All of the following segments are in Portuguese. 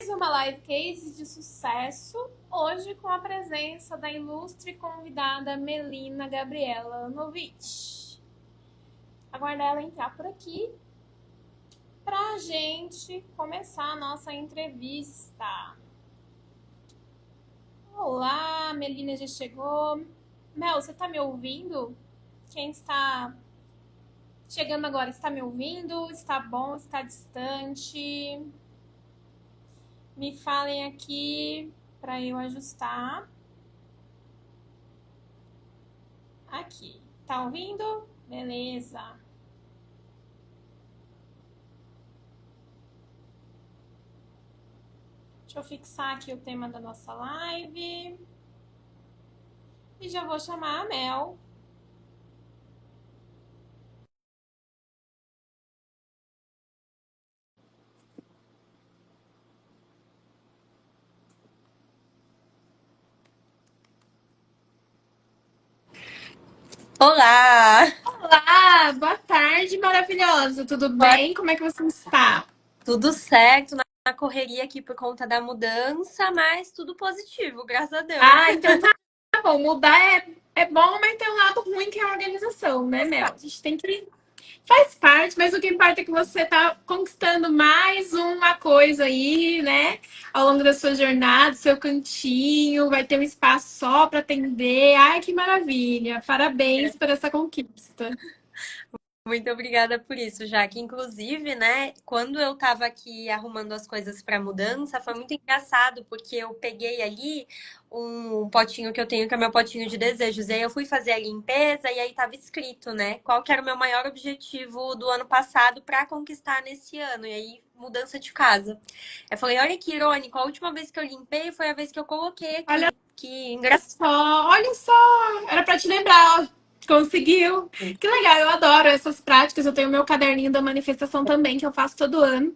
Uma live case de sucesso, hoje com a presença da ilustre convidada Melina Gabriela Novich. Aguardar ela entrar por aqui para a gente começar a nossa entrevista. Olá, Melina já chegou. Mel, você está me ouvindo? Quem está chegando agora, está me ouvindo? Está bom? Está distante? Me falem aqui para eu ajustar. Aqui. Tá ouvindo? Beleza. Deixa eu fixar aqui o tema da nossa live. E já vou chamar a Mel. Olá! Olá, boa tarde, maravilhosa. Tudo bem? Como é que você está? Tudo certo na correria aqui por conta da mudança, mas tudo positivo, graças a Deus. Ah, então tá bom. Mudar é bom, mas tem um lado ruim que é a organização, né, Mel? A gente tem que faz parte, mas o que importa é que você está conquistando mais uma coisa aí, né? Ao longo da sua jornada, seu cantinho, vai ter um espaço só para atender. Ai, que maravilha! Parabéns por essa conquista. Muito obrigada por isso, Jaque. Inclusive, né, quando eu tava aqui arrumando as coisas para mudança, foi muito engraçado, porque eu peguei ali um potinho que eu tenho, que é meu potinho de desejos. E aí eu fui fazer a limpeza e aí tava escrito, né, qual que era o meu maior objetivo do ano passado para conquistar nesse ano. E aí, mudança de casa. Eu falei, olha que irônico, a última vez que eu limpei foi a vez que eu coloquei Olha aqui. Que engraçado. só, olha só, era para te lembrar. Conseguiu. Que legal, eu adoro essas práticas. Eu tenho o meu caderninho da manifestação também, que eu faço todo ano.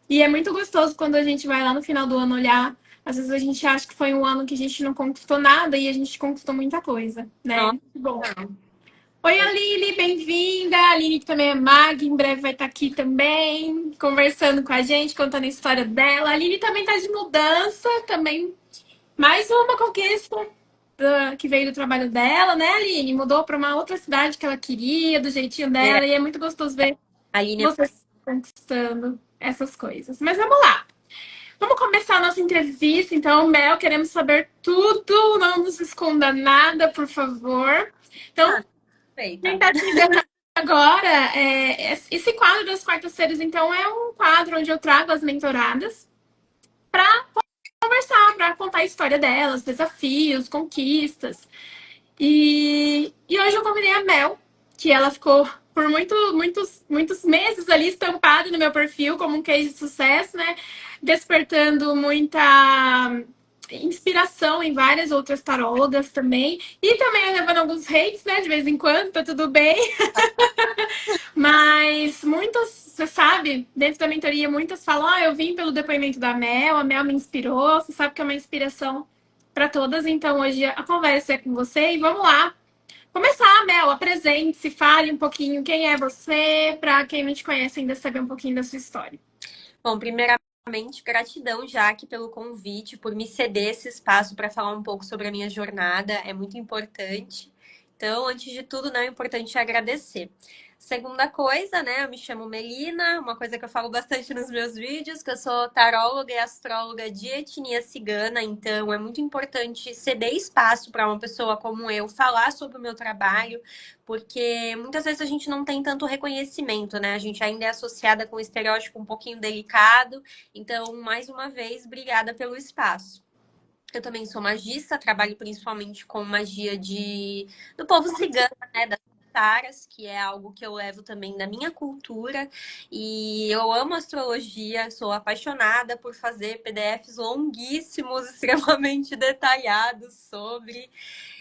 E é muito gostoso quando a gente vai lá no final do ano olhar. Às vezes a gente acha que foi um ano que a gente não conquistou nada e a gente conquistou muita coisa, né? Nossa, Bom. Oi, Aline, bem-vinda. A Aline que também é mag, em breve vai estar aqui também, conversando com a gente, contando a história dela. A Aline também está de mudança, também mais uma conquista que veio do trabalho dela, né, Aline? Mudou para uma outra cidade que ela queria, do jeitinho é, dela, e é muito gostoso ver a Aline você conquistando essas coisas. Mas vamos lá. Vamos começar a nossa entrevista, então, Mel, queremos saber tudo, não nos esconda nada, por favor. Então, é quem perfeita. está chegando agora, esse quadro das quartas-feiras, então, é um quadro onde eu trago as mentoradas para conversar, para contar a história delas, desafios, conquistas. E hoje eu convidei a Mel, que ela ficou por muitos meses ali estampada no meu perfil como um case de sucesso, né? Despertando muita inspiração em várias outras tarólogas também. E também levando alguns hates, né? De vez em quando, tá tudo bem. Mas muitas, você sabe, dentro da mentoria, muitas falam: ah, eu vim pelo depoimento da Mel, a Mel me inspirou. Você sabe que é uma inspiração para todas. Então hoje a conversa é com você e vamos lá. Começar, Mel, apresente-se, fale um pouquinho quem é você, para quem não te conhece ainda saber um pouquinho da sua história. Bom, primeiramente, gratidão, Jaque, pelo convite, por me ceder esse espaço para falar um pouco sobre a minha jornada. É muito importante. Então, antes de tudo, né, é importante agradecer. Segunda coisa, né, eu me chamo Melina, uma coisa que eu falo bastante nos meus vídeos, que eu sou taróloga e astróloga de etnia cigana, então é muito importante ceder espaço para uma pessoa como eu falar sobre o meu trabalho, porque muitas vezes a gente não tem tanto reconhecimento, né? A gente ainda é associada com um estereótipo um pouquinho delicado. Então, mais uma vez, obrigada pelo espaço. Eu também sou magista, trabalho principalmente com magia do povo cigano, né? Das taras, que é algo que eu levo também da minha cultura. E eu amo astrologia, sou apaixonada por fazer PDFs longuíssimos, extremamente detalhados sobre.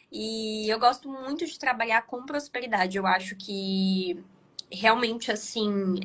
E eu gosto muito de trabalhar com prosperidade. Eu acho que realmente assim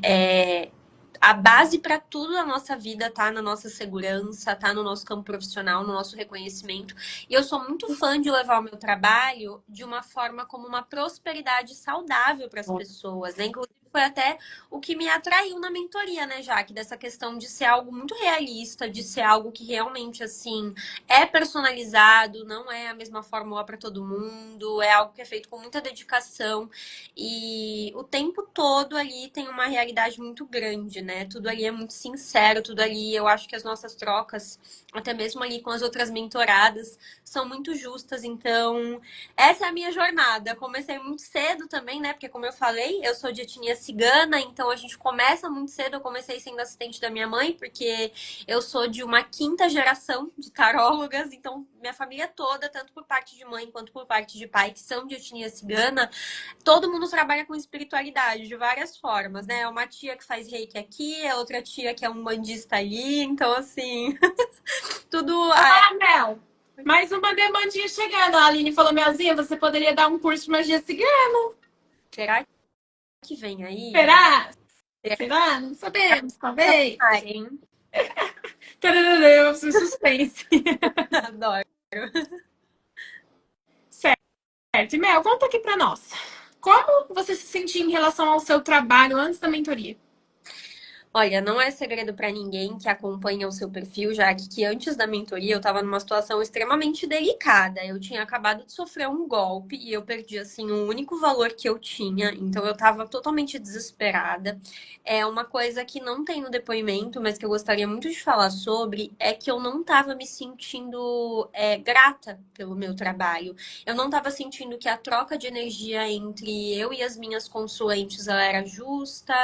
a base para tudo na nossa vida tá na nossa segurança, tá no nosso campo profissional, no nosso reconhecimento. E eu sou muito fã de levar o meu trabalho de uma forma como uma prosperidade saudável para as pessoas, né? Inclusive, foi até o que me atraiu na mentoria, né, Jaque? Dessa questão de ser algo muito realista, de ser algo que realmente, assim, é personalizado, não é a mesma fórmula para todo mundo, é algo que é feito com muita dedicação e o tempo todo ali tem uma realidade muito grande, né? Tudo ali é muito sincero, tudo ali, eu acho que as nossas trocas, até mesmo ali com as outras mentoradas, são muito justas, então essa é a minha jornada. Comecei muito cedo também, né? Porque, como eu falei, eu sou de etnia cigana, então a gente começa muito cedo. Eu comecei sendo assistente da minha mãe, porque eu sou de uma quinta geração de tarólogas, então minha família toda, tanto por parte de mãe quanto por parte de pai, que são de etnia cigana, todo mundo trabalha com espiritualidade de várias formas, né? É uma tia que faz reiki aqui, é outra tia que é um bandista ali, então assim, tudo. Ah, Mel, mais uma demandinha chegando. A Aline falou, Melzinha, você poderia dar um curso de magia cigana? Será que vem aí? Será? Será? Não sabemos, talvez. Hein? Tararara, suspense. Adoro. Certo. E Mel, conta aqui pra nós. Como você se sentia em relação ao seu trabalho antes da mentoria? Olha, não é segredo para ninguém que acompanha o seu perfil, já que antes da mentoria eu estava numa situação extremamente delicada. Eu tinha acabado de sofrer um golpe e eu perdi assim o único valor que eu tinha, então eu estava totalmente desesperada. É uma coisa que não tem no depoimento, mas que eu gostaria muito de falar sobre é que eu não estava me sentindo grata pelo meu trabalho. Eu não estava sentindo que a troca de energia entre eu e as minhas consulentes ela era justa.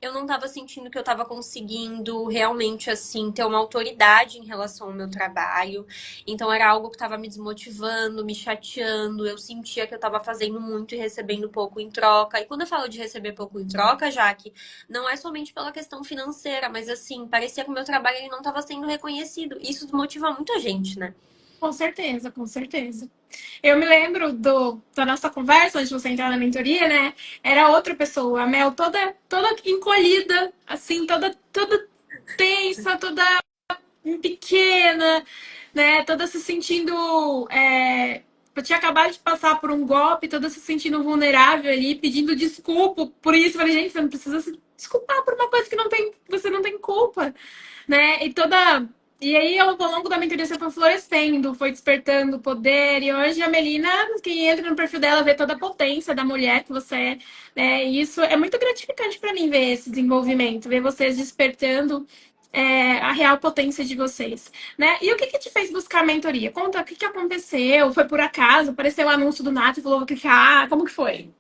Eu não estava sentindo que eu estava conseguindo realmente assim ter uma autoridade em relação ao meu trabalho. Então era algo que estava me desmotivando, me chateando. Eu sentia que eu estava fazendo muito e recebendo pouco em troca. E quando eu falo de receber pouco em troca, Jaque, não é somente pela questão financeira, mas assim, parecia que o meu trabalho ele não estava sendo reconhecido. Isso desmotiva muito a gente, né? Com certeza, com certeza. Eu me lembro da nossa conversa antes de você entrar na mentoria, né? Era outra pessoa, a Mel toda encolhida, assim, toda tensa, toda pequena, né? Toda se sentindo. Eu tinha acabado de passar por um golpe, toda se sentindo vulnerável ali, pedindo desculpa por isso. Eu falei, gente, você não precisa se desculpar por uma coisa que você não tem culpa, né? E aí, ao longo da mentoria, você foi florescendo, foi despertando o poder. E hoje a Melina, quem entra no perfil dela, vê toda a potência da mulher que você é, né? E isso é muito gratificante para mim ver esse desenvolvimento, ver vocês despertando a real potência de vocês, né? E o que te fez buscar a mentoria? Conta o que aconteceu, foi por acaso? Apareceu o anúncio do Nato e falou, vou clicar, como que foi?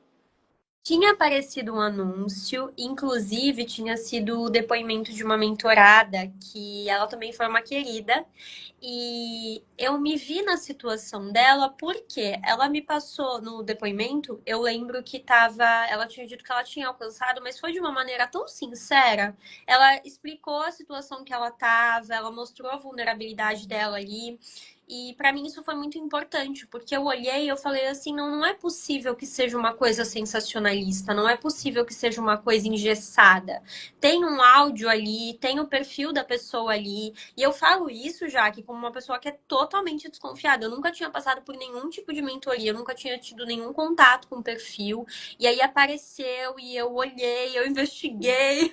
Tinha aparecido um anúncio, inclusive tinha sido o depoimento de uma mentorada, que ela também foi uma querida, e eu me vi na situação dela porque ela me passou no depoimento, eu lembro que ela tinha dito que ela tinha alcançado, mas foi de uma maneira tão sincera. Ela explicou a situação que ela estava, ela mostrou a vulnerabilidade dela ali. E para mim isso foi muito importante, porque eu olhei e eu falei assim, não, não é possível que seja uma coisa sensacionalista, não é possível que seja uma coisa engessada. Tem um áudio ali, tem o perfil da pessoa ali, e eu falo isso, já que como uma pessoa que é totalmente desconfiada, eu nunca tinha passado por nenhum tipo de mentoria, eu nunca tinha tido nenhum contato com o perfil, e aí apareceu e eu olhei, eu investiguei,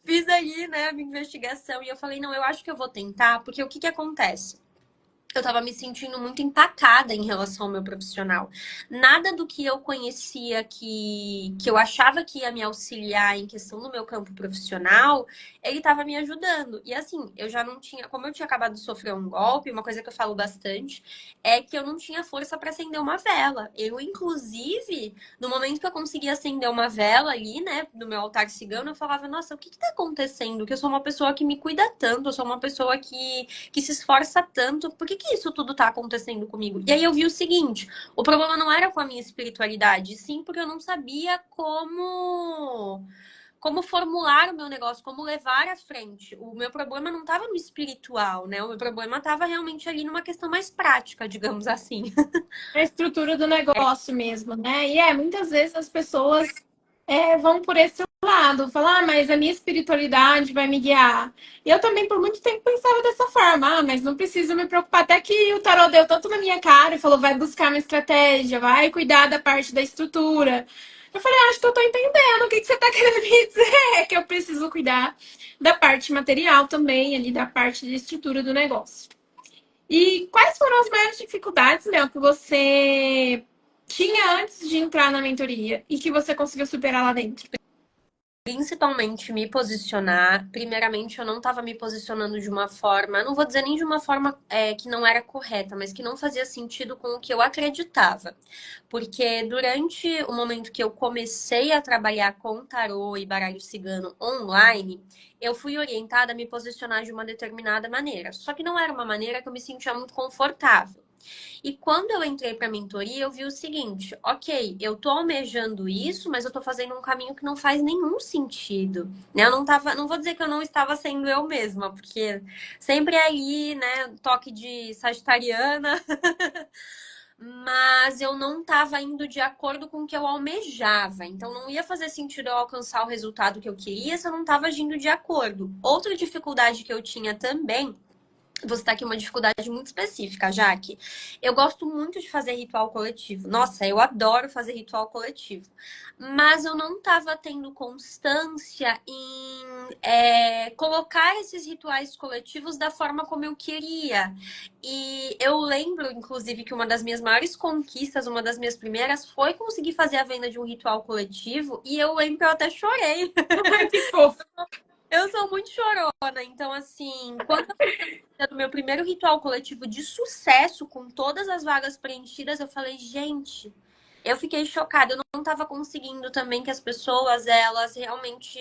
fiz ali, né, a minha investigação, e eu falei, não, eu acho que eu vou tentar, porque o que que acontece? Eu tava me sentindo muito empacada em relação ao meu profissional. Nada do que eu conhecia que eu achava que ia me auxiliar em questão do meu campo profissional, ele tava me ajudando. E assim, eu já não tinha, como eu tinha acabado de sofrer um golpe, uma coisa que eu falo bastante é que eu não tinha força para acender uma vela. Eu, inclusive, no momento que eu conseguia acender uma vela ali, né, no meu altar cigano, eu falava, nossa, o que que tá acontecendo? Que eu sou uma pessoa que me cuida tanto, eu sou uma pessoa que se esforça tanto, por que que isso tudo tá acontecendo comigo? E aí eu vi o seguinte, o problema não era com a minha espiritualidade, sim porque eu não sabia como formular o meu negócio, como levar à frente. O meu problema não estava no espiritual, né? O meu problema estava realmente ali numa questão mais prática, digamos assim. A estrutura do negócio mesmo, né? E muitas vezes as pessoas vão por esse lado, falar, mas a minha espiritualidade vai me guiar. E eu também, por muito tempo, pensava dessa forma, mas não preciso me preocupar. Até que o tarô deu tanto na minha cara e falou, vai buscar uma estratégia, vai cuidar da parte da estrutura. Eu falei, acho que eu tô entendendo o que você tá querendo me dizer, que eu preciso cuidar da parte material também, ali da parte de estrutura do negócio. E quais foram as maiores dificuldades, Léo, que você tinha antes de entrar na mentoria e que você conseguiu superar lá dentro? Principalmente me posicionar. Primeiramente, eu não estava me posicionando de uma forma, não vou dizer nem de uma forma que não era correta, mas que não fazia sentido com o que eu acreditava. Porque durante o momento que eu comecei a trabalhar com tarô e baralho cigano online, eu fui orientada a me posicionar de uma determinada maneira. Só que não era uma maneira que eu me sentia muito confortável. E quando eu entrei para a mentoria, eu vi o seguinte: ok, eu tô almejando isso, mas eu tô fazendo um caminho que não faz nenhum sentido. Né? Eu não tava, não vou dizer que eu não estava sendo eu mesma, porque sempre é ali, né, toque de sagitariana, mas eu não estava indo de acordo com o que eu almejava. Então não ia fazer sentido eu alcançar o resultado que eu queria se eu não estava agindo de acordo. Outra dificuldade que eu tinha também, vou citar aqui uma dificuldade muito específica, Jaque. Eu gosto muito de fazer ritual coletivo. Nossa, eu adoro fazer ritual coletivo. Mas eu não estava tendo constância em colocar esses rituais coletivos da forma como eu queria. E eu lembro, inclusive, que uma das minhas maiores conquistas, uma das minhas primeiras, foi conseguir fazer a venda de um ritual coletivo. E eu lembro que eu até chorei. Ai, que fofo. Eu sou muito chorona, então assim, quando do meu primeiro ritual coletivo de sucesso, com todas as vagas preenchidas, eu falei, gente, eu fiquei chocada. Eu não estava conseguindo também que as pessoas, elas realmente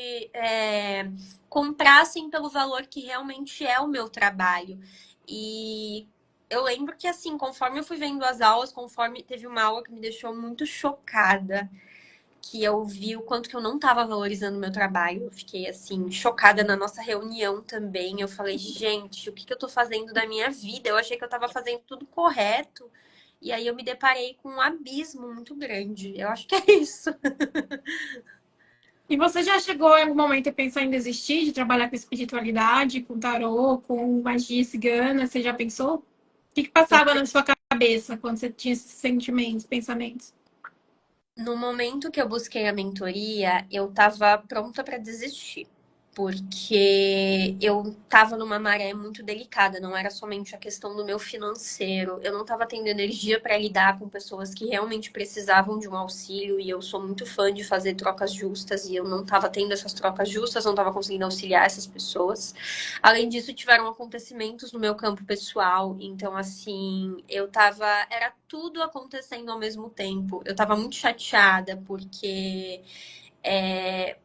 comprassem pelo valor que realmente é o meu trabalho. E eu lembro que, assim, conforme eu fui vendo as aulas, conforme teve uma aula que me deixou muito chocada, que eu vi o quanto que eu não estava valorizando o meu trabalho. Eu fiquei, assim, chocada na nossa reunião também. Eu falei, gente, o que que eu tô fazendo da minha vida? Eu achei que eu estava fazendo tudo correto. E aí eu me deparei com um abismo muito grande. Eu acho que é isso. E você já chegou em algum momento a pensar em desistir de trabalhar com espiritualidade, com tarô, com magia cigana? Você já pensou? O que que passava na sua cabeça quando você tinha esses sentimentos, pensamentos? No momento que eu busquei a mentoria, eu estava pronta para desistir, porque eu estava numa maré muito delicada, não era somente a questão do meu financeiro, eu não estava tendo energia para lidar com pessoas que realmente precisavam de um auxílio, e eu sou muito fã de fazer trocas justas, e eu não estava tendo essas trocas justas, não estava conseguindo auxiliar essas pessoas. Além disso, tiveram acontecimentos no meu campo pessoal, então assim, era tudo acontecendo ao mesmo tempo. Eu tava muito chateada porque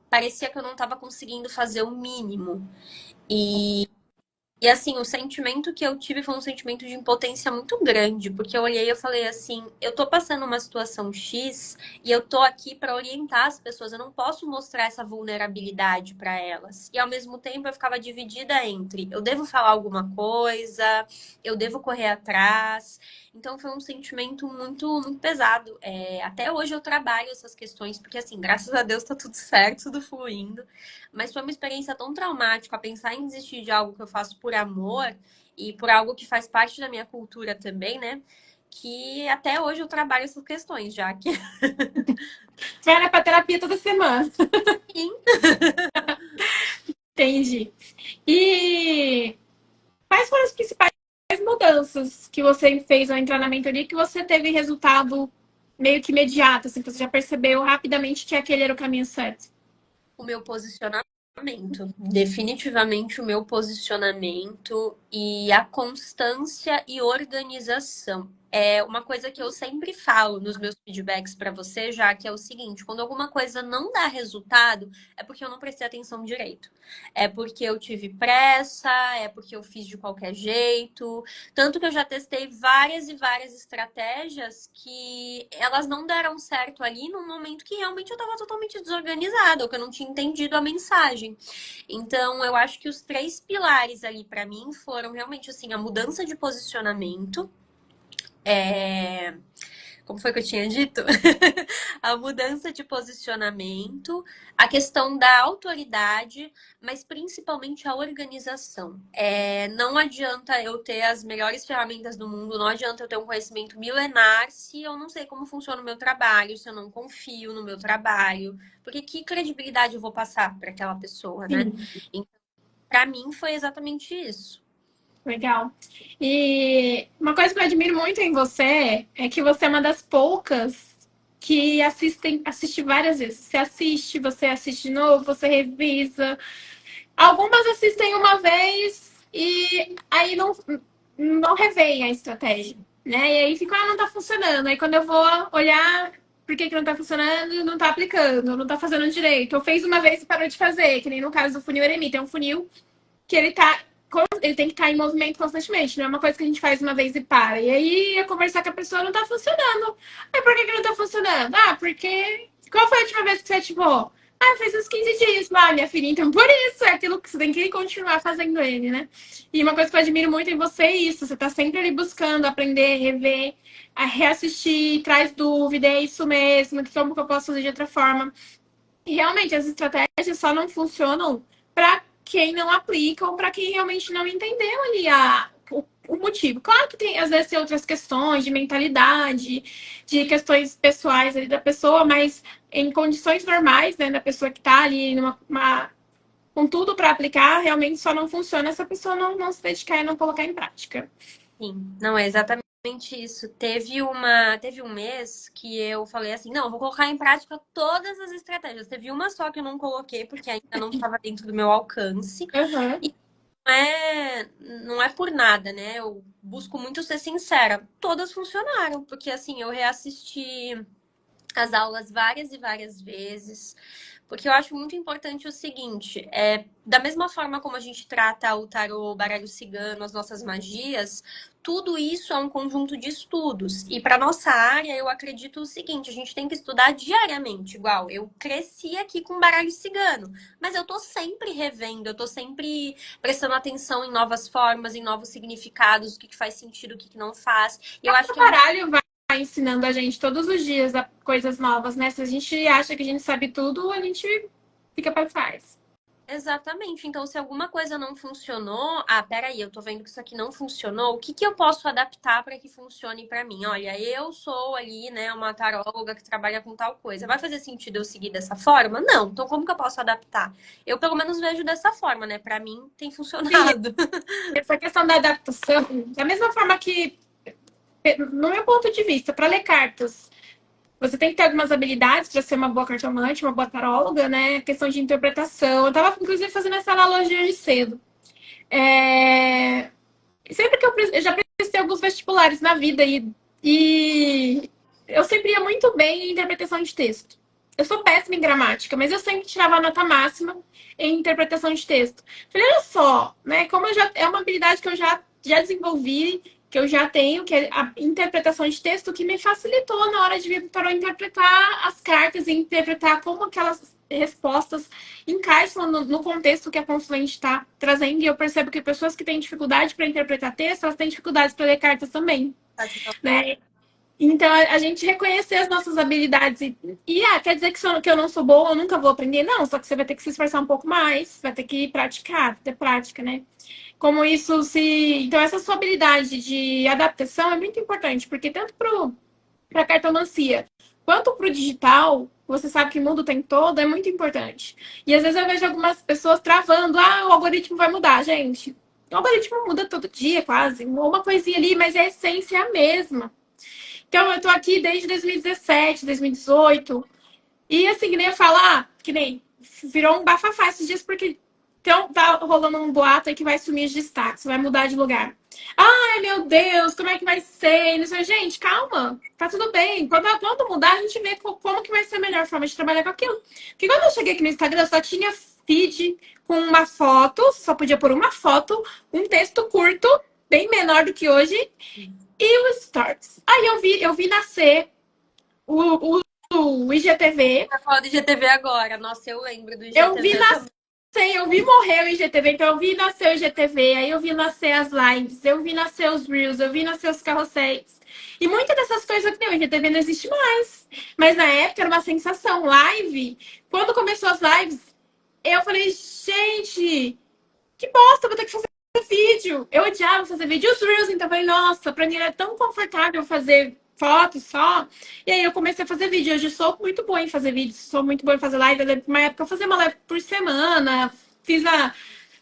parecia que eu não tava conseguindo fazer o mínimo. E assim, o sentimento que eu tive foi um sentimento de impotência muito grande, porque eu olhei e eu falei assim, eu tô passando uma situação X e eu tô aqui para orientar as pessoas, eu não posso mostrar essa vulnerabilidade para elas. E ao mesmo tempo eu ficava dividida entre eu devo falar alguma coisa, eu devo correr atrás. Então foi um sentimento muito, muito pesado. Até hoje eu trabalho essas questões, porque assim, graças a Deus tá tudo certo, tudo fluindo. Mas foi uma experiência tão traumática pensar em desistir de algo que eu faço por amor e por algo que faz parte da minha cultura também, né? Que até hoje eu trabalho essas questões, já que Você vai pra terapia toda semana. sim. Entendi. E quais foram as principais mudanças que você fez ao entrar na mentoria que você teve resultado meio que imediato, assim, que você já percebeu rapidamente que aquele era o caminho certo? O meu posicionamento, definitivamente o meu posicionamento e a constância e organização. É uma coisa que eu sempre falo nos meus feedbacks para você, já que é o seguinte: quando alguma coisa não dá resultado, é porque eu não prestei atenção direito. É porque eu tive pressa, é porque eu fiz de qualquer jeito. Tanto que eu já testei várias e várias estratégias que elas não deram certo ali num momento que realmente eu estava totalmente desorganizada, ou que eu não tinha entendido a mensagem. Então, eu acho que os três pilares ali para mim foram realmente assim a mudança de posicionamento, é, Como foi que eu tinha dito? A mudança de posicionamento, a questão da autoridade, mas principalmente a organização. Não adianta eu ter as melhores ferramentas do mundo, não adianta eu ter um conhecimento milenar se eu não sei como funciona o meu trabalho, se eu não confio no meu trabalho, porque que credibilidade eu vou passar para aquela pessoa, né? Sim, Então, para mim foi exatamente isso. legal. E uma coisa que eu admiro muito em você é que você é uma das poucas que assiste várias vezes. Você assiste de novo, você revisa. Algumas assistem uma vez e aí não revêem a estratégia, né? E aí fica, não tá funcionando. Aí quando eu vou olhar por que não tá funcionando, não tá aplicando, não tá fazendo direito. Ou fez uma vez e parou de fazer, que nem no caso do funil Eremita. Tem um funil que ele tem que estar em movimento constantemente, não é uma coisa que a gente faz uma vez e para. E aí eu conversar com a pessoa não tá funcionando. Aí por que não tá funcionando? Ah, porque. Qual foi a última vez que você ativou? Ah, fez uns 15 dias lá, minha filha. Então, por isso, é aquilo que você tem que continuar fazendo ele, né? E uma coisa que eu admiro muito em você é isso. Você tá sempre ali buscando aprender, rever, a reassistir, traz dúvida, é isso mesmo, que como que eu posso fazer de outra forma. E realmente as estratégias só não funcionam para quem não aplica ou para quem realmente não entendeu ali o motivo. Claro que tem, às vezes, tem outras questões de mentalidade, de questões pessoais ali da pessoa, mas em condições normais, né, da pessoa que está ali com tudo para aplicar, realmente só não funciona se a pessoa não se dedicar e não colocar em prática. Sim, não é exatamente isso. Teve um mês que eu falei assim, não, eu vou colocar em prática todas as estratégias. Teve uma só que eu não coloquei porque ainda não estava dentro do meu alcance. Uhum. E não é por nada, né? Eu busco muito ser sincera. Todas funcionaram, porque assim, eu reassisti as aulas várias e várias vezes, porque eu acho muito importante o seguinte, da mesma forma como a gente trata o tarô, o baralho cigano, as nossas magias, tudo isso é um conjunto de estudos. E para nossa área, eu acredito o seguinte, a gente tem que estudar diariamente, igual eu cresci aqui com baralho cigano, mas eu tô sempre revendo, eu tô sempre prestando atenção em novas formas, em novos significados, o que faz sentido, o que não faz. E eu acho O que é muito baralho vai ensinando a gente todos os dias coisas novas, né? Se a gente acha que a gente sabe tudo, a gente fica para trás. exatamente. Então, se alguma coisa não funcionou, peraí, eu tô vendo que isso aqui não funcionou, o que que eu posso adaptar para que funcione para mim? Olha, eu sou ali, né, uma taróloga que trabalha com tal coisa. Vai fazer sentido eu seguir dessa forma? Não. Então, como que eu posso adaptar? Eu, pelo menos, vejo dessa forma, né? Para mim, tem Sim, funcionado. essa questão da adaptação, da mesma forma que, no meu ponto de vista, para ler cartas, você tem que ter algumas habilidades para ser uma boa cartomante, uma boa taróloga, né? Questão de interpretação. Eu estava, inclusive, fazendo essa analogia de cedo. É... Sempre que eu já prestei alguns vestibulares na vida e eu sempre ia muito bem em interpretação de texto. Eu sou péssima em gramática, mas eu sempre tirava a nota máxima em interpretação de texto. Falei, olha só, né? Como é uma habilidade que eu já desenvolvi, que eu já tenho, que é a interpretação de texto, que me facilitou na hora de vir para interpretar as cartas e interpretar como aquelas respostas encaixam no contexto que a consulente está trazendo. E eu percebo que pessoas que têm dificuldade para interpretar texto, elas têm dificuldades para ler cartas também, né? Então, a gente reconhecer as nossas habilidades quer dizer que eu não sou boa, eu nunca vou aprender? Não, só que você vai ter que se esforçar um pouco mais, vai ter que praticar, ter prática, né? Como isso se... Então, essa sua habilidade de adaptação é muito importante, porque tanto para a cartomancia quanto para o digital, você sabe que o mundo tem todo, é muito importante. E às vezes eu vejo algumas pessoas travando, o algoritmo vai mudar, gente. O algoritmo muda todo dia, quase. Uma coisinha ali, mas a essência é a mesma. Então, eu tô aqui desde 2017, 2018. E assim, que nem eu falar, que nem virou um bafafá esses dias, porque então, tá rolando um boato aí que vai sumir os destaques, vai mudar de lugar. Ai, meu Deus, como é que vai ser? Não sei, gente, calma, tá tudo bem. Quando mudar, a gente vê como que vai ser a melhor forma de trabalhar com aquilo. Porque quando eu cheguei aqui no Instagram, só tinha feed com uma foto, só podia pôr uma foto, um texto curto, bem menor do que hoje, e o Stories. Aí eu vi nascer o IGTV. Tá falando do IGTV agora. Nossa, eu lembro do Eu vi IGTV nascer também. sei, eu vi morrer o IGTV, então eu vi nascer o IGTV, aí eu vi nascer as lives, eu vi nascer os Reels, eu vi nascer os carrosséis. E muitas dessas coisas que o IGTV não existe mais. Mas na época era uma sensação. Live, quando começou as lives, eu falei, gente, que bosta, vou ter que fazer vídeo. Eu odiava fazer vídeo. Os Reels, então eu falei, nossa, pra mim era tão confortável fazer fotos só. E aí eu comecei a fazer vídeo. Hoje eu sou muito boa em fazer vídeo, sou muito boa em fazer live. Eu lembro que uma época eu fazia uma live por semana, fiz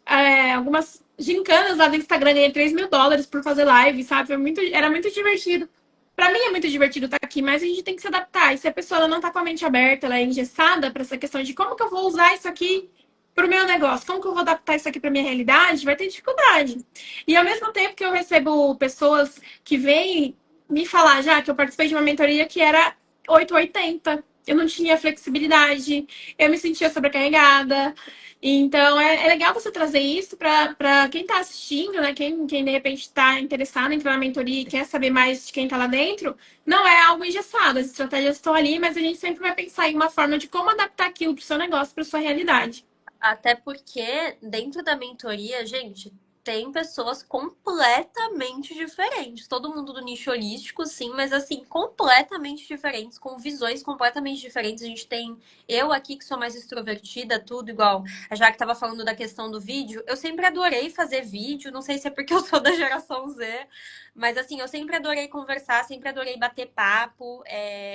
algumas gincanas lá no Instagram, ganhei US$ 3.000 por fazer live, sabe? Era muito divertido. Pra mim é muito divertido estar aqui, mas a gente tem que se adaptar. E se a pessoa ela não tá com a mente aberta, ela é engessada para essa questão de como que eu vou usar isso aqui pro meu negócio, como que eu vou adaptar isso aqui pra minha realidade, vai ter dificuldade. E ao mesmo tempo que eu recebo pessoas que vêm me falar já que eu participei de uma mentoria que era 880, eu não tinha flexibilidade, eu me sentia sobrecarregada. Então é legal você trazer isso para quem está assistindo, né? Quem de repente está interessado em entrar na mentoria e quer saber mais de quem está lá dentro, não é algo engessado, as estratégias estão ali, mas a gente sempre vai pensar em uma forma de como adaptar aquilo para o seu negócio, para sua realidade. Até porque dentro da mentoria, gente, tem pessoas completamente diferentes. Todo mundo do nicho holístico, sim, mas assim, completamente diferentes, com visões completamente diferentes. A gente tem eu aqui que sou mais extrovertida, tudo igual. A Jaque estava falando da questão do vídeo. Eu sempre adorei fazer vídeo, não sei se é porque eu sou da geração Z, mas assim, eu sempre adorei conversar, sempre adorei bater papo.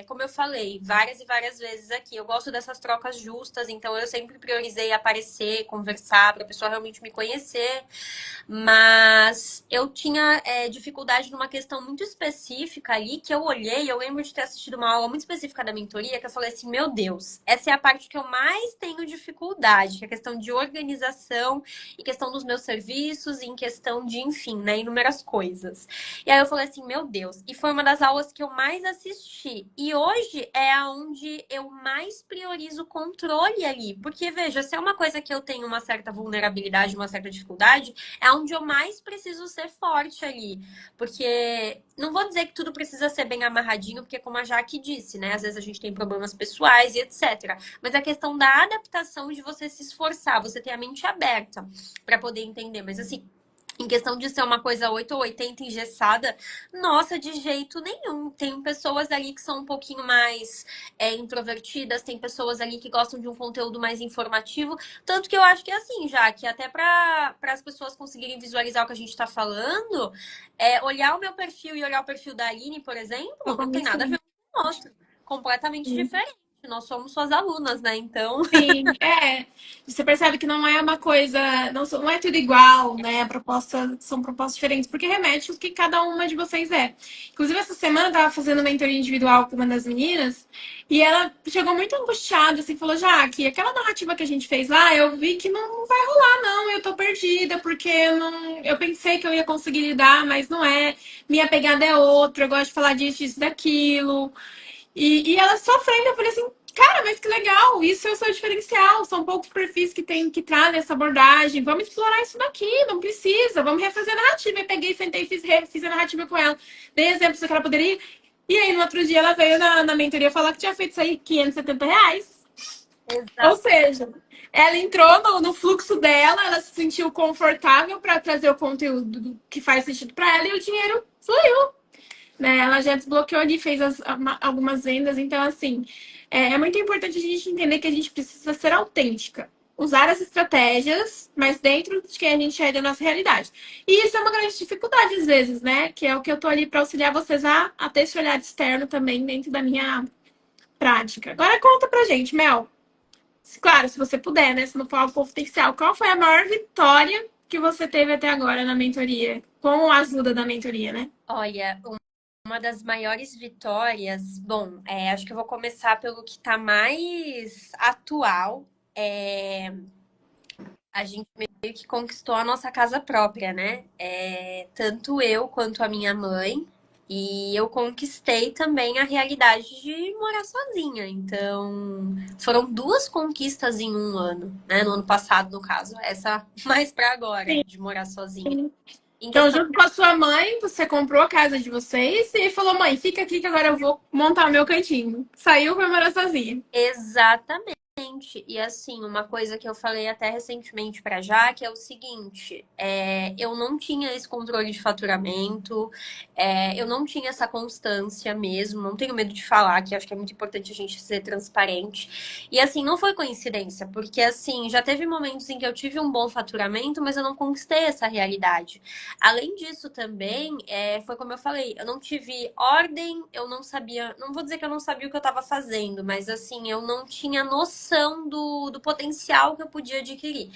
Como eu falei várias e várias vezes aqui, eu gosto dessas trocas justas, então eu sempre priorizei aparecer, conversar, para a pessoa realmente me conhecer. Mas eu tinha dificuldade numa questão muito específica ali, que eu olhei, eu lembro de ter assistido uma aula muito específica da mentoria, que eu falei assim, meu Deus, essa é a parte que eu mais tenho dificuldade, que é a questão de organização, e questão dos meus serviços, e em questão de, enfim, né, inúmeras coisas. E aí eu falei assim, meu Deus, e foi uma das aulas que eu mais assisti. E hoje é aonde eu mais priorizo o controle ali, porque veja, se é uma coisa que eu tenho uma certa vulnerabilidade, uma certa dificuldade, é onde eu mais preciso ser forte ali. Porque não vou dizer que tudo precisa ser bem amarradinho, porque como a Jaque disse, né? Às vezes a gente tem problemas pessoais e etc. Mas a questão da adaptação de você se esforçar, você ter a mente aberta para poder entender. Mas assim, em questão de ser uma coisa 8 ou 80 engessada, nossa, de jeito nenhum. Tem pessoas ali que são um pouquinho mais introvertidas, tem pessoas ali que gostam de um conteúdo mais informativo. Tanto que eu acho que é assim, já que até para as pessoas conseguirem visualizar o que a gente está falando, olhar o meu perfil e olhar o perfil da Aline, por exemplo, não tem Totalmente nada a ver diferente. com o nosso. Completamente diferente. Nós somos suas alunas, né? Então, Sim, você percebe que não é uma coisa, não é tudo igual, né? A proposta são propostas diferentes, porque remete o que cada uma de vocês é. Inclusive, essa semana eu tava fazendo mentoria individual com uma das meninas, e ela chegou muito angustiada, assim, falou, Jaque, aquela narrativa que a gente fez lá, eu vi que não vai rolar, não, eu tô perdida, porque eu pensei que eu ia conseguir lidar, mas não é. Minha pegada é outra, eu gosto de falar disso, disso, daquilo. E ela sofrendo, eu falei assim, cara, mas que legal, isso é o seu diferencial. São poucos perfis que trazem essa abordagem. Vamos explorar isso daqui, não precisa, vamos refazer a narrativa. Eu peguei, sentei e fiz a narrativa com ela. Dei exemplos do que ela poderia. E aí, no outro dia, ela veio na mentoria falar que tinha feito isso aí R$ 570. Ou exato. seja, ela entrou no fluxo dela, ela se sentiu confortável para trazer o conteúdo que faz sentido para ela e o dinheiro fluiu, né? Ela já desbloqueou ali, fez algumas vendas. Então, assim, é muito importante a gente entender que a gente precisa ser autêntica. Usar as estratégias, mas dentro de quem a gente é da nossa realidade. E isso é uma grande dificuldade, às vezes, né? Que é o que eu tô ali para auxiliar vocês a ter esse olhar externo também dentro da minha prática. Agora conta pra gente, Mel. Claro, se você puder, né? Se não for algo confidencial, qual foi a maior vitória que você teve até agora na mentoria? Com a ajuda da mentoria, né? Olha, uma das maiores vitórias, bom, acho que eu vou começar pelo que está mais atual. A gente meio que conquistou a nossa casa própria, né? Tanto eu quanto a minha mãe. E eu conquistei também a realidade de morar sozinha. Então, foram duas conquistas em um ano, né? No ano passado, no caso. Essa mais para agora, de morar sozinha. Em Então, questão junto com a sua mãe, você comprou a casa de vocês e falou: mãe, fica aqui que agora eu vou montar o meu cantinho. Saiu, foi morar sozinha. exatamente. Exatamente. E assim, uma coisa que eu falei até recentemente pra Jaque é o seguinte: eu não tinha esse controle de faturamento, eu não tinha essa constância mesmo, não tenho medo de falar, que acho que é muito importante a gente ser transparente. E assim, não foi coincidência, porque assim, já teve momentos em que eu tive um bom faturamento, mas eu não conquistei essa realidade. Além disso, também, foi como eu falei, eu não tive ordem, eu não sabia, não vou dizer que eu não sabia o que eu estava fazendo, mas assim, eu não tinha noção do potencial que eu podia adquirir.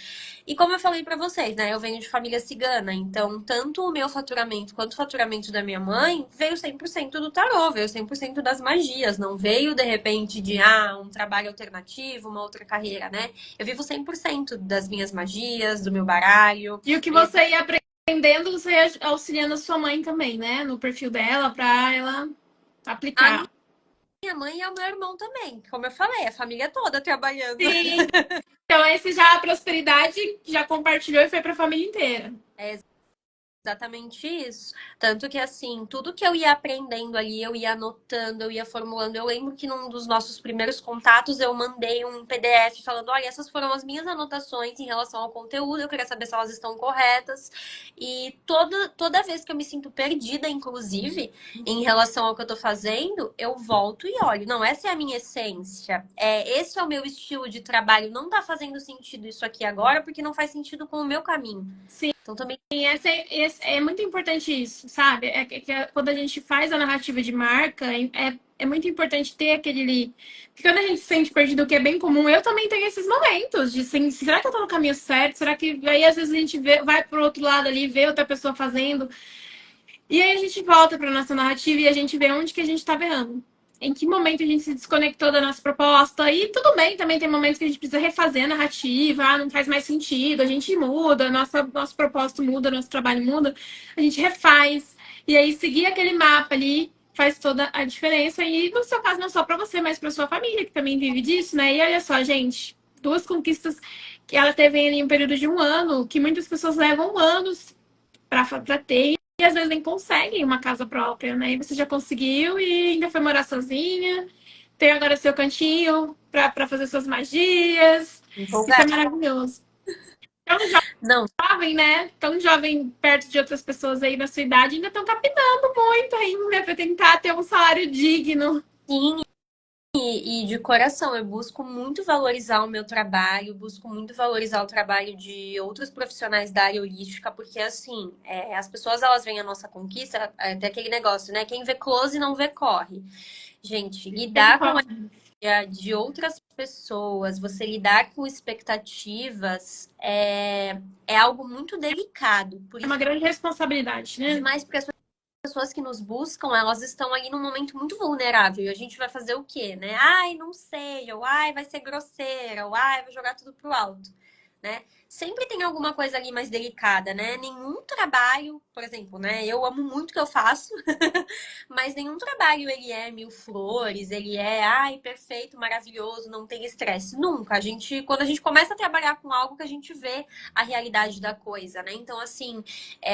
E como eu falei para vocês, né, eu venho de família cigana, então tanto o meu faturamento quanto o faturamento da minha mãe veio 100% do tarô, veio 100% das magias, não veio de repente de um trabalho alternativo, uma outra carreira, né? Eu vivo 100% das minhas magias, do meu baralho. E o que você ia aprendendo, você ia auxiliando a sua mãe também, né? No perfil dela, para ela A aplicar. minha mãe e o meu irmão também, como eu falei, a família toda trabalhando. Sim. Então, esse já a prosperidade já compartilhou e foi para a família inteira. É exatamente isso. Tanto que, assim, tudo que eu ia aprendendo ali, eu ia anotando, eu ia formulando. Eu lembro que num dos nossos primeiros contatos eu mandei um PDF falando: olha, essas foram as minhas anotações em relação ao conteúdo, eu queria saber se elas estão corretas. E toda vez que eu me sinto perdida, inclusive, em relação ao que eu tô fazendo, eu volto e olho. Não, essa é a minha essência. Esse é o meu estilo de trabalho. Não tá fazendo sentido isso aqui agora, porque não faz sentido com o meu caminho. Sim. Então também. É muito importante isso, sabe? Quando a gente faz a narrativa de marca, é muito importante ter aquele. Porque quando a gente se sente perdido, o que é bem comum, eu também tenho esses momentos de assim, será que eu tô no caminho certo? Será que. Aí às vezes a gente vai pro outro lado ali, vê outra pessoa fazendo. E aí a gente volta para nossa narrativa e a gente vê onde que a gente estava errando. Em que momento a gente se desconectou da nossa proposta. E tudo bem, também tem momentos que a gente precisa refazer a narrativa, não faz mais sentido, a gente muda, nosso propósito muda, nosso trabalho muda, a gente refaz. E aí seguir aquele mapa ali faz toda a diferença. E no seu caso, não só para você, mas para sua família, que também vive disso, né? E olha só, gente, duas conquistas que ela teve em um período de um ano, que muitas pessoas levam anos para ter e às vezes nem conseguem uma casa própria, né? E você já conseguiu e ainda foi morar sozinha, tem agora seu cantinho para fazer suas magias. Isso é Empolgada. maravilhoso. Tão Não, jovem, né? Tão jovem perto de outras pessoas aí da sua idade, ainda estão capinando muito ainda para tentar ter um salário digno. sim, e de coração, eu busco muito valorizar o meu trabalho, busco muito valorizar o trabalho de outros profissionais da área holística, porque assim, as pessoas elas veem a nossa conquista, tem aquele negócio, né? Quem vê close não vê corre. Gente, lidar com a energia de outras pessoas, você lidar com expectativas é algo muito delicado. Por É uma isso, grande responsabilidade, né? demais, porque as pessoas que nos buscam, elas estão ali num momento muito vulnerável. E a gente vai fazer o quê, né? Ai, não sei, ou ai, vai ser grosseira, ou ai, vai jogar tudo pro alto, né? Sempre tem alguma coisa ali mais delicada, né? Nenhum trabalho, por exemplo, né? Eu amo muito o que eu faço, mas nenhum trabalho ele é mil flores, ele é, ai, perfeito, maravilhoso, não tem estresse. Nunca. Quando a gente começa a trabalhar com algo que a gente vê a realidade da coisa, né? Então, assim,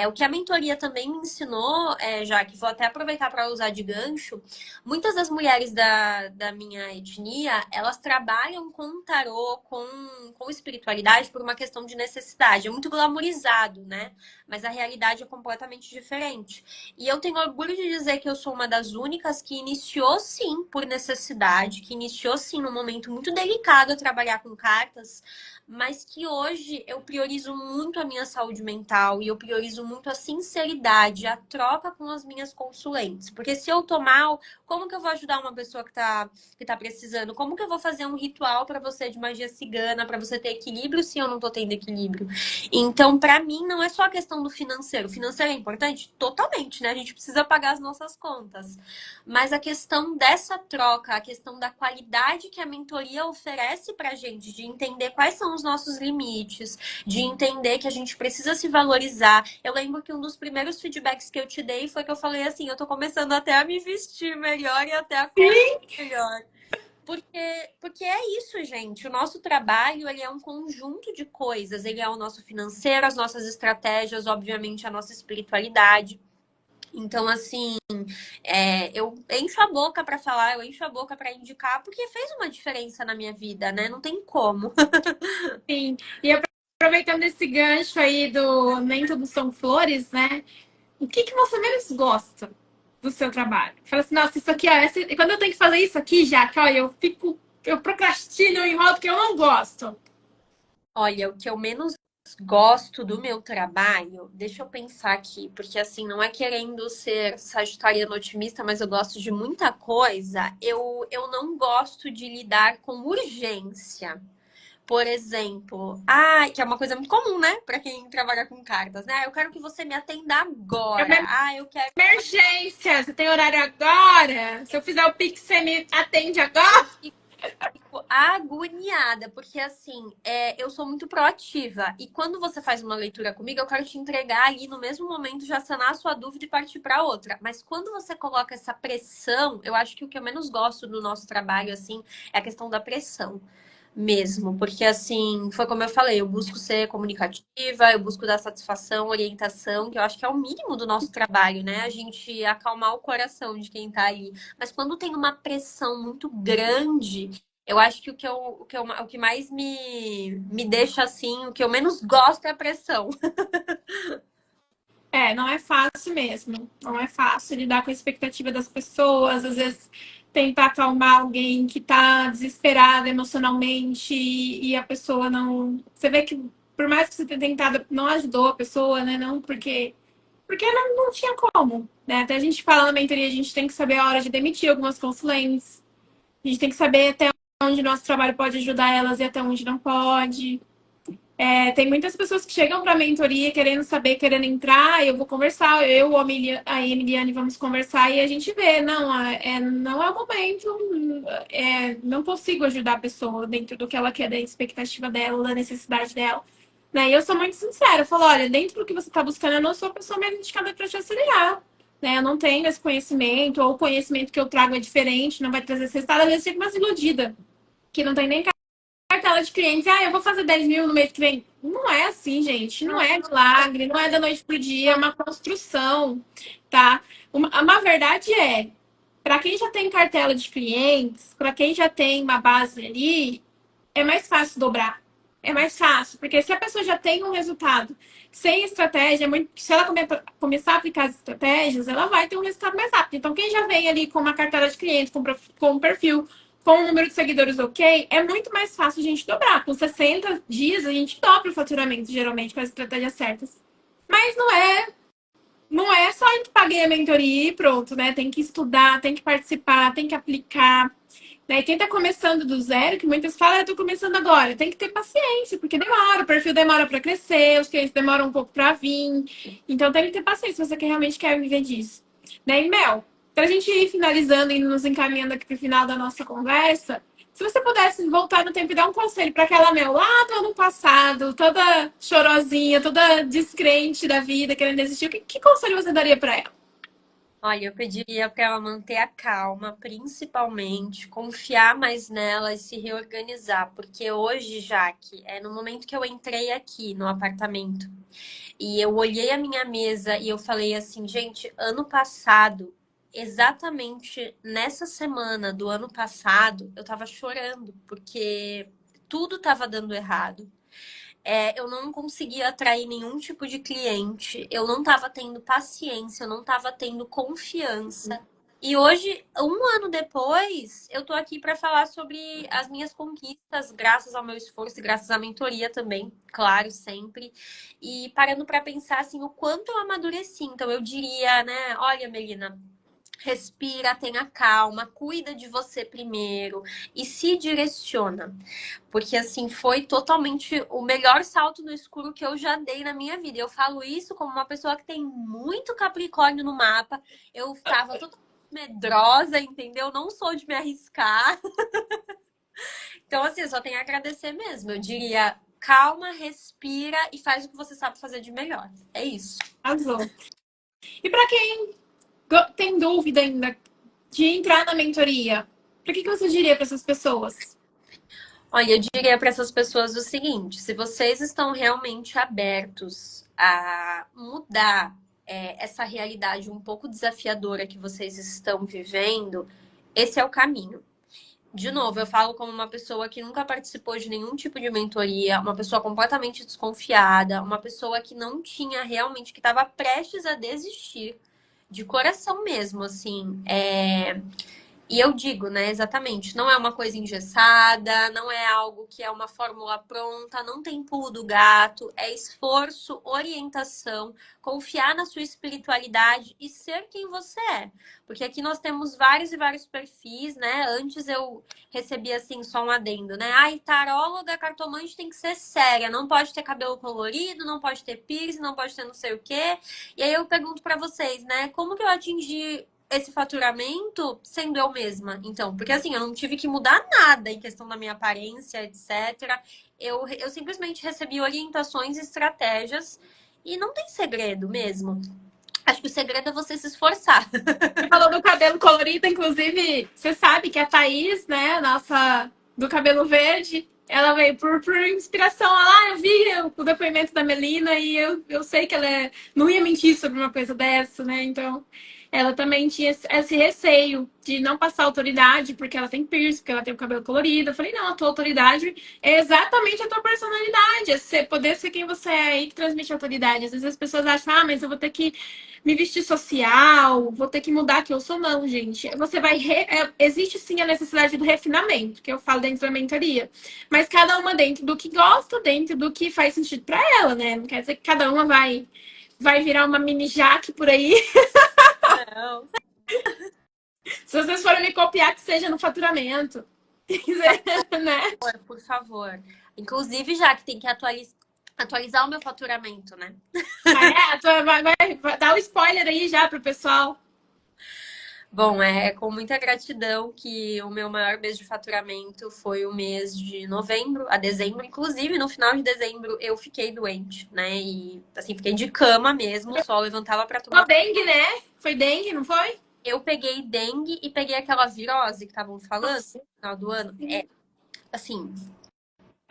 o que a mentoria também me ensinou, já que vou até aproveitar para usar de gancho, muitas das mulheres da minha etnia, elas trabalham com tarô, com espiritualidade por uma questão de necessidade. É muito glamourizado, né? Mas a realidade é completamente diferente. E eu tenho orgulho de dizer que eu sou uma das únicas que iniciou sim por necessidade, que iniciou sim num momento muito delicado a trabalhar com cartas, mas que hoje eu priorizo muito a minha saúde mental e eu priorizo muito a sinceridade, a troca com as minhas consulentes. Porque se eu tô mal, como que eu vou ajudar uma pessoa que tá precisando? Como que eu vou fazer um ritual para você de magia cigana, para você ter equilíbrio se eu não tô tendo equilíbrio? Então, para mim, não é só a questão do financeiro. O financeiro é importante? Totalmente, né? A gente precisa pagar as nossas contas. Mas a questão dessa troca, a questão da qualidade que a mentoria oferece pra gente, de entender quais são os nossos limites, de entender que a gente precisa se valorizar. Eu lembro que um dos primeiros feedbacks que eu te dei foi que eu falei assim, eu tô começando até a me vestir melhor e até a comer melhor. Porque é isso, gente. O nosso trabalho, ele é um conjunto de coisas. Ele é o nosso financeiro, as nossas estratégias, obviamente a nossa espiritualidade. Então, assim, eu encho a boca pra falar, eu encho a boca pra indicar, porque fez uma diferença na minha vida, né? Não tem como. Sim. E aproveitando esse gancho aí do Nem Tudo São Flores, né? O que você menos gosta do seu trabalho? Fala assim, nossa, isso aqui, ó, quando eu tenho que fazer isso aqui, já que, ó, eu procrastino, eu enrolo porque eu não gosto. Olha, o que eu menos gosto do meu trabalho, deixa eu pensar aqui, porque assim, não é querendo ser sagitariano otimista, mas eu gosto de muita coisa. Eu não gosto de lidar com urgência. Por exemplo, que é uma coisa muito comum, né? Pra quem trabalha com cartas, né? Eu quero que você me atenda É agora. uma Eu quero. emergência, você tem horário agora? Se eu fizer o Pix, você me atende Eu agora? fico agoniada, porque assim, eu sou muito proativa. E quando você faz uma leitura comigo, eu quero te entregar ali no mesmo momento, já sanar a sua dúvida e partir para outra. Mas quando você coloca essa pressão, eu acho que o que eu menos gosto do nosso trabalho, assim, é a questão da pressão mesmo. Porque assim, foi como eu falei, eu busco ser comunicativa, eu busco dar satisfação, orientação, que eu acho que é o mínimo do nosso trabalho, né? A gente acalmar o coração de quem tá ali. Mas quando tem uma pressão muito grande, eu acho que o que mais me deixa assim, o que eu menos gosto é a pressão. É, não é fácil mesmo. Não é fácil lidar com a expectativa das pessoas, às vezes tentar acalmar alguém que tá desesperado emocionalmente e a pessoa não. Você vê que, por mais que você tenha tentado, não ajudou a pessoa, né? Não, porque não tinha como, né? Até a gente fala na mentoria, a gente tem que saber a hora de demitir algumas consulentes, a gente tem que saber até onde nosso trabalho pode ajudar elas e até onde não pode. Tem muitas pessoas que chegam para a mentoria querendo saber, querendo entrar, eu vou conversar, eu ou a Emiliane vamos conversar e a gente vê, não é o momento, não consigo ajudar a pessoa dentro do que ela quer, da expectativa dela, da necessidade dela. Né? E eu sou muito sincera, eu falo, olha, dentro do que você está buscando, eu não sou a pessoa mais indicada para te auxiliar. Né? Eu não tenho esse conhecimento, ou o conhecimento que eu trago é diferente, não vai trazer esse resultado, às vezes fica mais iludida, que não tem nem cartela de clientes, eu vou fazer 10 mil no mês que vem. Não é assim, gente. Não é milagre, não é da noite pro dia, é uma construção, tá? Uma verdade é, para quem já tem cartela de clientes, para quem já tem uma base ali, é mais fácil dobrar. É mais fácil, porque se a pessoa já tem um resultado sem estratégia, se ela começar a aplicar as estratégias, ela vai ter um resultado mais rápido. Então, quem já vem ali com uma cartela de clientes, com um perfil, com um número de seguidores ok, é muito mais fácil a gente dobrar. Com 60 dias, a gente dobra o faturamento, geralmente, com as estratégias certas. Mas não é só que paguei a mentoria e pronto, né? Tem que estudar, tem que participar, tem que aplicar. Né? E quem tá começando do zero, que muitas falam, eu tô começando agora, tem que ter paciência, porque demora, o perfil demora para crescer, os clientes demoram um pouco para vir. Então tem que ter paciência se você realmente quer viver disso. Né? E Mel, pra gente ir finalizando e nos encaminhando aqui pro final da nossa conversa, se você pudesse voltar no tempo e dar um conselho para aquela Mel lá do ano passado, toda chorosinha, toda descrente da vida, querendo desistir, que conselho você daria para ela? Olha, eu pediria para ela manter a calma, principalmente, confiar mais nela e se reorganizar, porque hoje, Jaque, no momento que eu entrei aqui no apartamento e eu olhei a minha mesa e eu falei assim, gente, ano passado, exatamente nessa semana do ano passado, eu tava chorando, porque tudo tava dando errado. Eu não conseguia atrair nenhum tipo de cliente, eu não estava tendo paciência, eu não estava tendo confiança. E hoje, um ano depois, eu tô aqui para falar sobre as minhas conquistas, graças ao meu esforço e graças à mentoria também, claro, sempre. E parando para pensar assim, o quanto eu amadureci. Então eu diria, né, olha, Melina, respira, tenha calma, cuida de você primeiro e se direciona. Porque assim, foi totalmente o melhor salto no escuro que eu já dei na minha vida. Eu falo isso como uma pessoa que tem muito Capricórnio no mapa. Eu estava totalmente medrosa, entendeu? Não sou de me arriscar. Então, assim, eu só tenho a agradecer mesmo. Eu diria, calma, respira e faz o que você sabe fazer de melhor. É isso. Azul. E para quem tem dúvida ainda de entrar na mentoria, o que você diria para essas pessoas? Olha, eu diria para essas pessoas o seguinte: se vocês estão realmente abertos a mudar essa realidade um pouco desafiadora que vocês estão vivendo, esse é o caminho. De novo, eu falo como uma pessoa que nunca participou de nenhum tipo de mentoria, uma pessoa completamente desconfiada, uma pessoa que não tinha realmente, que estava prestes a desistir, de coração mesmo, assim. E eu digo, né, exatamente, não é uma coisa engessada, não é algo que é uma fórmula pronta, não tem pulo do gato, é esforço, orientação, confiar na sua espiritualidade e ser quem você é. Porque aqui nós temos vários e vários perfis, né? Antes eu recebia assim só um adendo, né? Ai, taróloga, cartomante tem que ser séria, não pode ter cabelo colorido, não pode ter piercing, não pode ter não sei o quê. E aí eu pergunto pra vocês, né, como que eu atingi esse faturamento sendo eu mesma? Então, porque assim, eu não tive que mudar nada em questão da minha aparência, etc. Eu simplesmente recebi orientações e estratégias e não tem segredo mesmo. Acho que o segredo é você se esforçar. Você falou do cabelo colorido, inclusive, você sabe que a Thaís, né, nossa do cabelo verde, ela veio por inspiração. Eu vi o depoimento da Melina e eu sei que ela não ia mentir sobre uma coisa dessa, né? Então, ela também tinha esse receio de não passar autoridade, porque ela tem piercing, porque ela tem o cabelo colorido. Eu falei, não, a tua autoridade é exatamente a tua personalidade, é você poder ser quem você é aí que transmite autoridade. Às vezes as pessoas acham, mas eu vou ter que me vestir social, vou ter que mudar que eu sou, não, gente. Você vai. Existe sim a necessidade do refinamento, que eu falo dentro da mentoria. Mas cada uma dentro do que gosta, dentro do que faz sentido pra ela, né? Não quer dizer que cada uma vai virar uma mini Jaque por aí. Não. Se vocês forem me copiar, que seja no faturamento. Né? Por favor. Inclusive, já que tem que atualizar o meu faturamento, né? Vai dar o spoiler aí já pro pessoal. Bom, é com muita gratidão que o meu maior mês de faturamento foi o mês de novembro a dezembro. Inclusive, no final de dezembro, eu fiquei doente, né? E, assim, fiquei de cama mesmo, só levantava pra tomar. Foi dengue, né? Foi dengue, não foi? Eu peguei dengue e peguei aquela virose que estavam falando Nossa. no final do ano. Assim,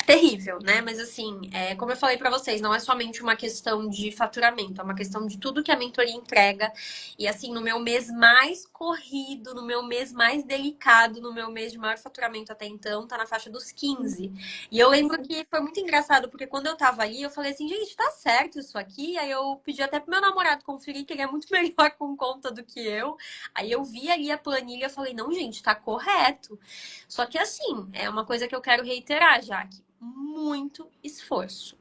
terrível, né? Mas assim, como eu falei pra vocês, não é somente uma questão de faturamento, é uma questão de tudo que a mentoria entrega. E assim, no meu mês mais corrido, no meu mês mais delicado, no meu mês de maior faturamento até então, tá na faixa dos 15. E eu lembro que foi muito engraçado, porque quando eu tava ali, eu falei assim, gente, tá certo isso aqui? Aí eu pedi até pro meu namorado conferir, que ele é muito melhor com conta do que eu. Aí eu vi ali a planilha e falei, não, gente, tá correto. Só que assim, é uma coisa que eu quero reiterar, Jaque, muito esforço,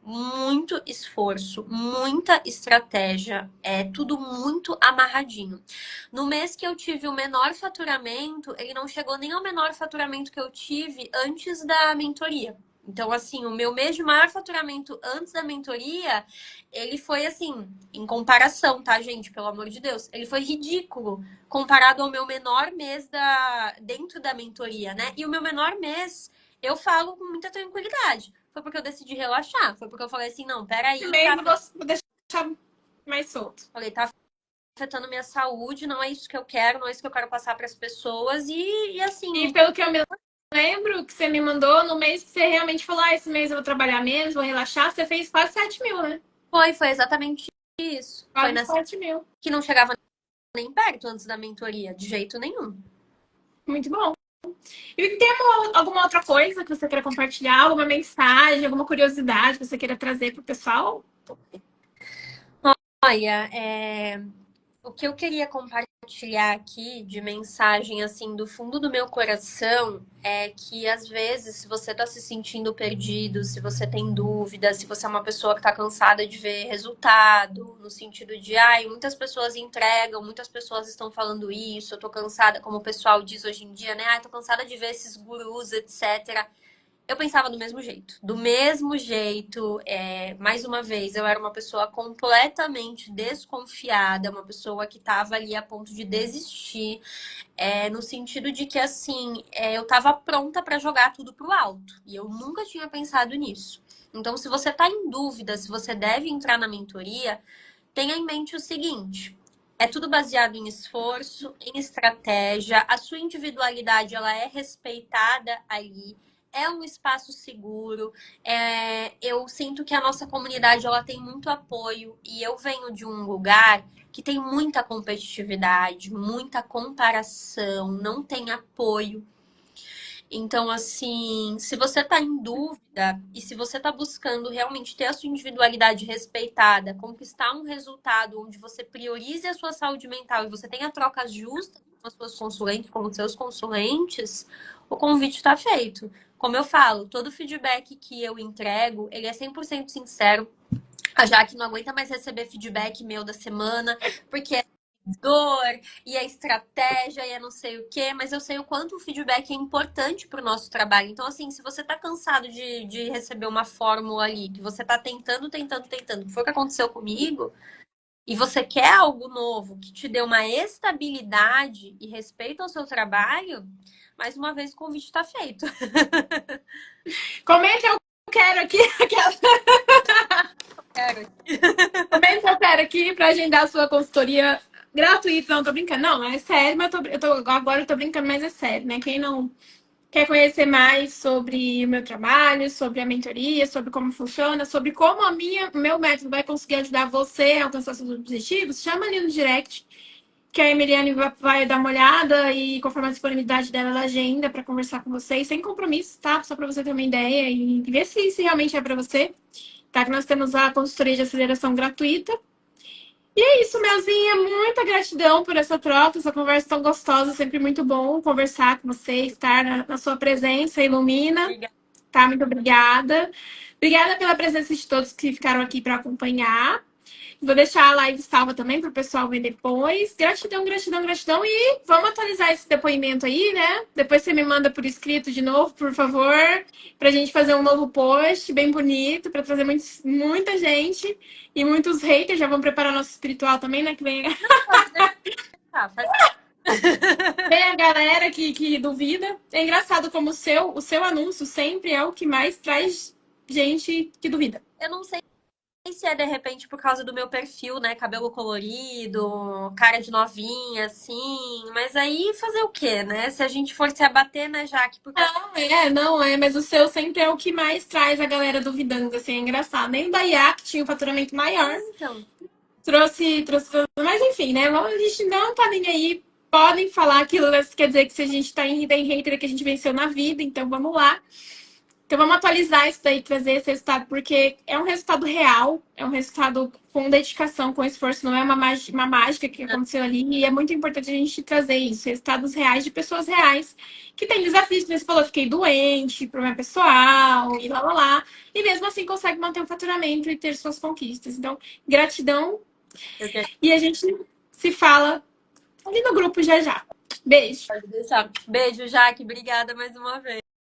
muita estratégia, é tudo muito amarradinho. No mês que eu tive o menor faturamento, ele não chegou nem ao menor faturamento que eu tive antes da mentoria. Então, assim, o meu mês de maior faturamento antes da mentoria, ele foi assim, em comparação, tá, gente? Pelo amor de Deus, ele foi ridículo comparado ao meu menor mês dentro da mentoria, né? E o meu menor mês eu falo com muita tranquilidade. Foi porque eu decidi relaxar. Foi porque eu falei assim, não, peraí, Também tá... vou deixar mais solto. Falei, tá afetando minha saúde, não é isso que eu quero, não é isso que eu quero passar para as pessoas. E E assim, pelo que eu me lembro que você me mandou, no mês que você realmente falou, esse mês eu vou trabalhar menos, vou relaxar, você fez quase 7 mil, né? foi exatamente isso. Foi Quase nessa 7 mil. que não chegava nem perto antes da mentoria, de jeito nenhum. Muito bom. E tem alguma outra coisa que você queira compartilhar? Alguma mensagem, alguma curiosidade que você queira trazer pro pessoal? Olha, o que eu queria compartilhar aqui de mensagem, assim, do fundo do meu coração é que, às vezes, se você tá se sentindo perdido, se você tem dúvida, se você é uma pessoa que tá cansada de ver resultado, no sentido de, ai, muitas pessoas entregam, muitas pessoas estão falando isso, eu tô cansada, como o pessoal diz hoje em dia, né? Ai, tô cansada de ver esses gurus, etc. Eu pensava do mesmo jeito. Do mesmo jeito, mais uma vez, eu era uma pessoa completamente desconfiada, uma pessoa que estava ali a ponto de desistir, no sentido de que, assim, eu estava pronta para jogar tudo pro alto. E eu nunca tinha pensado nisso. Então, se você está em dúvida se você deve entrar na mentoria, tenha em mente o seguinte: é tudo baseado em esforço, em estratégia, a sua individualidade ela é respeitada ali. é um espaço seguro. Eu sinto que a nossa comunidade ela tem muito apoio e eu venho de um lugar que tem muita competitividade, muita comparação, não tem apoio. Então, assim, se você está em dúvida e se você está buscando realmente ter a sua individualidade respeitada, conquistar um resultado onde você priorize a sua saúde mental e você tenha trocas justas com as suas consulentes, com os seus consulentes, o convite está feito. Como eu falo, todo feedback que eu entrego, ele é 100% sincero. A Jaque não aguenta mais receber feedback meu da semana, porque dor, e a estratégia, e a não sei o quê, mas eu sei o quanto o feedback é importante para o nosso trabalho. Então, assim, se você tá cansado de receber uma fórmula ali, que você tá tentando, que foi o que aconteceu comigo, e você quer algo novo que te dê uma estabilidade e respeito ao seu trabalho, mais uma vez o convite está feito. Comenta eu quero aqui. Comenta eu quero aqui pra agendar a sua consultoria gratuita. Não, tô brincando. Não, é sério, mas agora eu tô brincando, mas é sério, né? Quem não quer conhecer mais sobre o meu trabalho, sobre a mentoria, sobre como funciona, sobre como o meu método vai conseguir ajudar você a alcançar seus objetivos, chama ali no direct, que a Emiliane vai dar uma olhada e conforme a disponibilidade dela, ela agenda para conversar com vocês, sem compromisso, tá? Só para você ter uma ideia e ver se realmente é para você. Tá? Que nós temos a consultoria de aceleração gratuita. E é isso, Melzinha. Muita gratidão por essa troca, essa conversa tão gostosa. Sempre muito bom conversar com você, estar na sua presença, ilumina. Obrigada. Tá? Muito obrigada. Obrigada pela presença de todos que ficaram aqui para acompanhar. Vou deixar a live salva também para o pessoal ver depois. Gratidão, gratidão, gratidão. E vamos atualizar esse depoimento aí, né? Depois você me manda por escrito de novo, por favor, para a gente fazer um novo post bem bonito, para trazer muita gente e muitos haters. Já vamos preparar nosso espiritual também, né? Que vem, Faz... vem a galera que duvida. É engraçado como o seu anúncio sempre é o que mais traz gente que duvida. Eu não sei se é de repente por causa do meu perfil, né? Cabelo colorido, cara de novinha, assim. Mas aí fazer o quê, né? Se a gente for se abater, né, Jaque? Porque... Não é, mas o seu sempre é o que mais traz a galera duvidando, assim, é engraçado. Nem o da IA, que tinha um faturamento maior, Então, trouxe. Mas enfim, né? A gente não tá nem aí. Podem falar aquilo, quer dizer que se a gente tem hater é que a gente venceu na vida, então vamos lá. Então vamos atualizar isso daí, trazer esse resultado, porque é um resultado real, é um resultado com dedicação, com esforço, não é uma mágica que aconteceu ali, e é muito importante a gente trazer isso, resultados reais de pessoas reais, que têm desafios, como você falou, fiquei doente, problema pessoal, e lá, e mesmo assim consegue manter o faturamento e ter suas conquistas. Então, gratidão, eu quero... e a gente se fala ali no grupo já já. Beijo! Pode deixar. Beijo, Jaque. Obrigada mais uma vez.